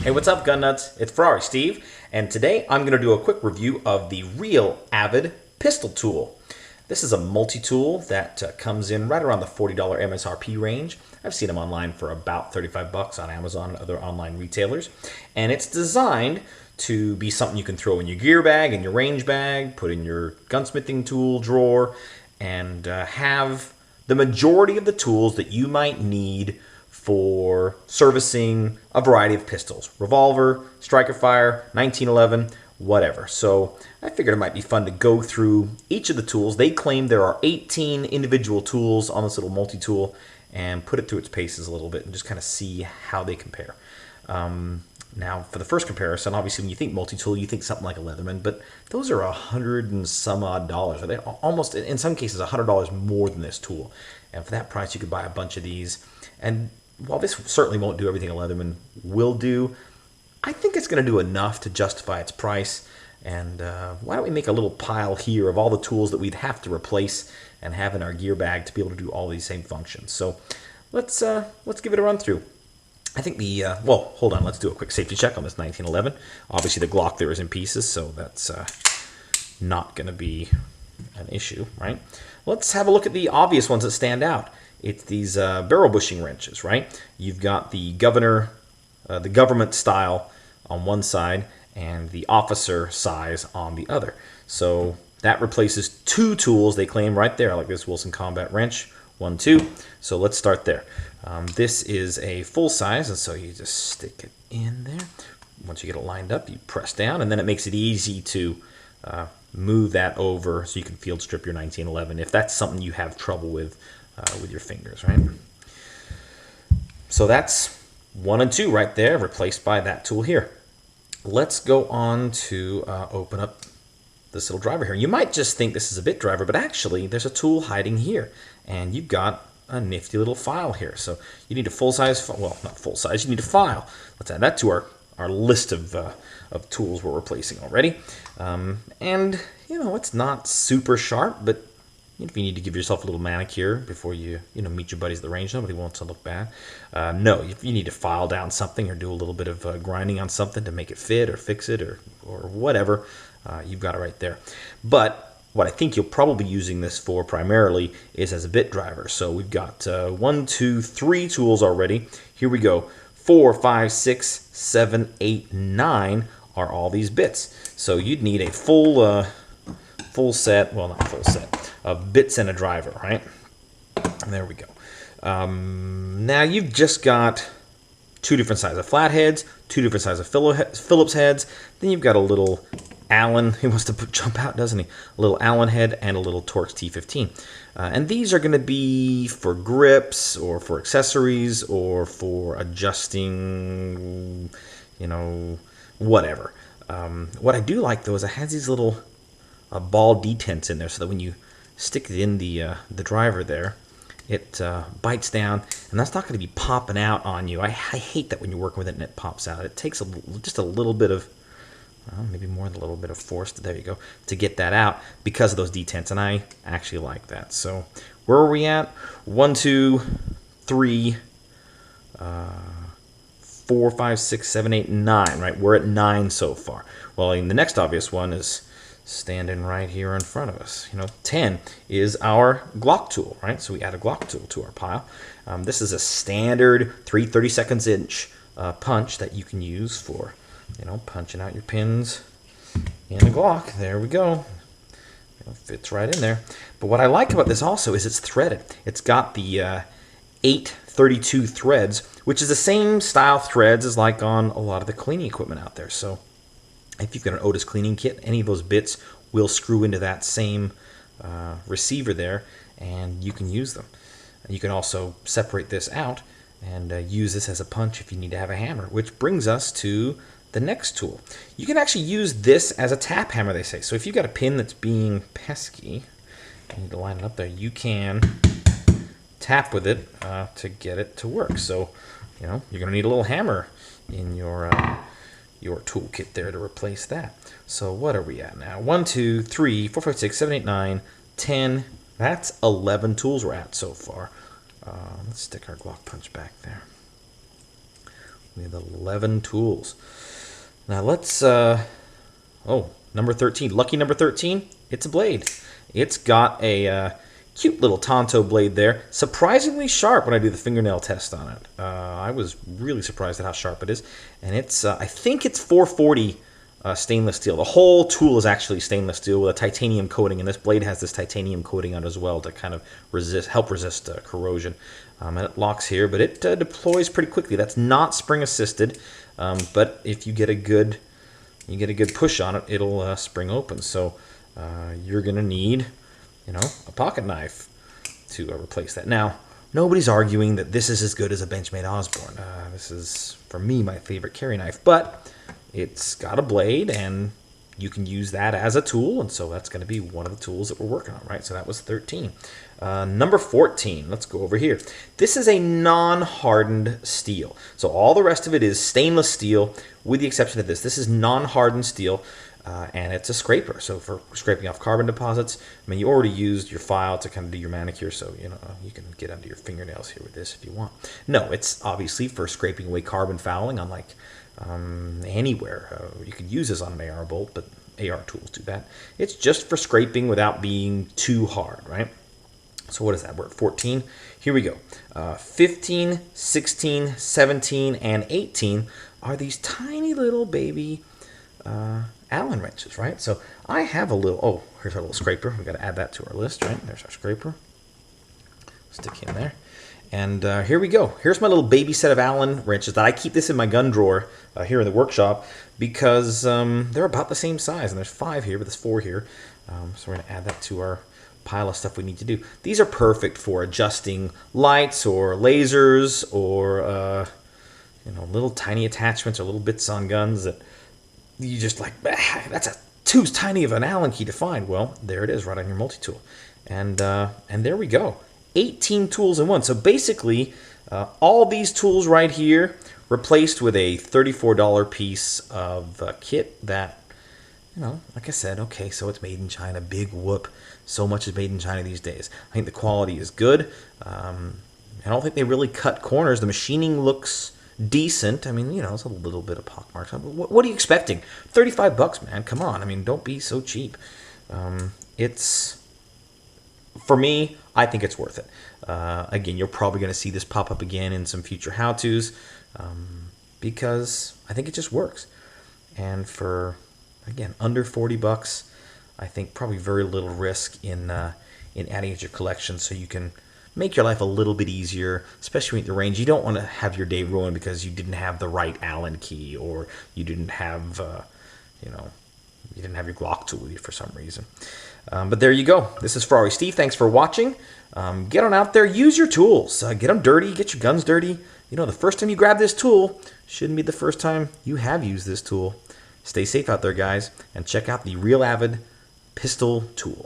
Hey, what's up, gun nuts? It's Ferrari Steve, and today I'm going to do a quick review of the Real Avid Pistol Tool. This is a multi-tool that comes in right around the $40 MSRP range. I've seen them online for about 35 bucks on Amazon and other online retailers, and it's designed to be something you can throw in your gear bag, in your range bag, put in your gunsmithing tool drawer, and have the majority of the tools that you might need for servicing a variety of pistols. Revolver, striker fire, 1911, whatever. So I figured it might be fun to go through each of the tools. They claim there are 18 individual tools on this little multi-tool and put it through its paces a little bit and just kind of see how they compare. Now, for the first comparison, obviously when you think multi-tool, you think something like a Leatherman, but those are $100 and some odd dollars. They almost, in some cases, $100 more than this tool. And for that price, you could buy a bunch of these. And while this certainly won't do everything a Leatherman will do, I think it's going to do enough to justify its price. And why don't we make a little pile here of all the tools that we'd have to replace and have in our gear bag to be able to do all these same functions. So let's give it a run through. I think well, hold on, let's do a quick safety check on this 1911. Obviously the Glock there is in pieces, so that's not going to be an issue, right? Let's have a look at the obvious ones that stand out. It's these barrel bushing wrenches, right? You've got the government style on one side and the officer size on the other. So that replaces two tools they claim right there, like this Wilson Combat wrench, 1, 2. So let's start there. This is a full size, and so you just stick it in there. Once you get it lined up, you press down, and then it makes it easy to move that over so you can field strip your 1911 if that's something you have trouble with your fingers, right? So that's 1 and 2 right there, replaced by that tool here. Let's go on to open up this little driver here. You might just think this is a bit driver, but actually there's a tool hiding here, and you've got a nifty little file here. So you need a full-size, well, not full-size, you need a file. Let's add that to our list of tools we're replacing already. And, you know, it's not super sharp, but if you need to give yourself a little manicure before you meet your buddies at the range, nobody wants to look bad. No, if you need to file down something or do a little bit of grinding on something to make it fit or fix it or whatever, you've got it right there. But what I think you'll probably be using this for primarily is as a bit driver. So we've got 1, 2, 3 tools already. Here we go. 4, 5, 6, 7, 8, 9 are all these bits. So you'd need a full set, well, not full set, of bits and a driver, right? And there we go. Now you've just got 2 different sizes of flatheads, 2 different sizes of Phillips heads. Then you've got a little Allen, he wants to jump out, doesn't he? A little Allen head and a little Torx T15. And these are going to be for grips or for accessories or for adjusting, whatever. What I do like, though, is it has these little ball detents in there so that when you stick it in the driver there, it bites down, and that's not going to be popping out on you. I hate that when you're working with it and it pops out. It takes just a little bit of, maybe more than a little bit of force, there you go, to get that out because of those detents, and I actually like that. So where are we at? 1, 2, 3, 4, 5, 6, 7, 8, 9, right? We're at 9 so far. Well, the next obvious one is standing right here in front of us. 10 is our Glock tool, right? So we add a Glock tool to our pile. This is a standard 3/32 inch punch that you can use for punching out your pins in a Glock. There we go. Fits right in there. But what I like about this also is it's threaded. It's got the 832 threads, which is the same style threads as like on a lot of the cleaning equipment out there. So if you've got an Otis cleaning kit, any of those bits will screw into that same receiver there, and you can use them. You can also separate this out and use this as a punch if you need to have a hammer, which brings us to the next tool. You can actually use this as a tap hammer, they say. So if you've got a pin that's being pesky, you need to line it up there, you can tap with it to get it to work. So, you're going to need a little hammer in your toolkit there to replace that. So what are we at now? 1, 2, 3, 4, 5, 6, 7, 8, 9, 10. That's 11 tools we're at so far. Let's stick our Glock punch back there. We have 11 tools. Now let's, number 13. Lucky number 13, it's a blade. It's got a cute little Tonto blade there. Surprisingly sharp when I do the fingernail test on it. I was really surprised at how sharp it is. And it's, I think it's 440 stainless steel. The whole tool is actually stainless steel with a titanium coating, and this blade has this titanium coating on it as well to kind of help resist corrosion. And it locks here, but it deploys pretty quickly. That's not spring assisted, but if you get a good push on it, it'll spring open. So you're gonna need, a pocket knife to replace that. Now, nobody's arguing that this is as good as a Benchmade Osborne. This is, for me, my favorite carry knife, but it's got a blade, and you can use that as a tool, and so that's going to be one of the tools that we're working on, right? So that was 13. Number 14, let's go over here. This is a non-hardened steel. So all the rest of it is stainless steel, with the exception of this. This is non-hardened steel, and it's a scraper. So for scraping off carbon deposits, I mean, you already used your file to kind of do your manicure, so you can get under your fingernails here with this if you want. No, it's obviously for scraping away carbon fouling, unlike anywhere. You could use this on an AR bolt, but AR tools do that. It's just for scraping without being too hard, right? So what is that? We're at 14. Here we go. 15, 16, 17, and 18 are these tiny little baby Allen wrenches, right? So I have a little, here's our little scraper. We've got to add that to our list, right? There's our scraper. Stick him there. And here we go. Here's my little baby set of Allen wrenches that I keep this in my gun drawer here in the workshop because they're about the same size. And there's 5 here, but there's 4 here. So we're going to add that to our pile of stuff we need to do. These are perfect for adjusting lights or lasers or little tiny attachments or little bits on guns that you just like, that's too tiny of an Allen key to find. Well, there it is right on your multi-tool. And there we go. 18 tools in one. So basically, all these tools right here replaced with a $34 piece of kit that, like I said, okay, so it's made in China. Big whoop. So much is made in China these days. I think the quality is good. I don't think they really cut corners. The machining looks decent. I mean, it's a little bit of pockmarks. What are you expecting? 35 bucks, man. Come on. I mean, don't be so cheap. For me, I think it's worth it. Again, you're probably going to see this pop up again in some future how-tos because I think it just works. And for, again, under 40 bucks, I think probably very little risk in adding it to your collection so you can make your life a little bit easier, especially at the range. You don't want to have your day ruined because you didn't have the right Allen key or you didn't have, you didn't have your Glock tool with you for some reason. But there you go. This is Ferrari Steve. Thanks for watching. Get on out there. Use your tools. Get them dirty. Get your guns dirty. The first time you grab this tool shouldn't be the first time you have used this tool. Stay safe out there, guys, and check out the Real Avid Pistol Tool.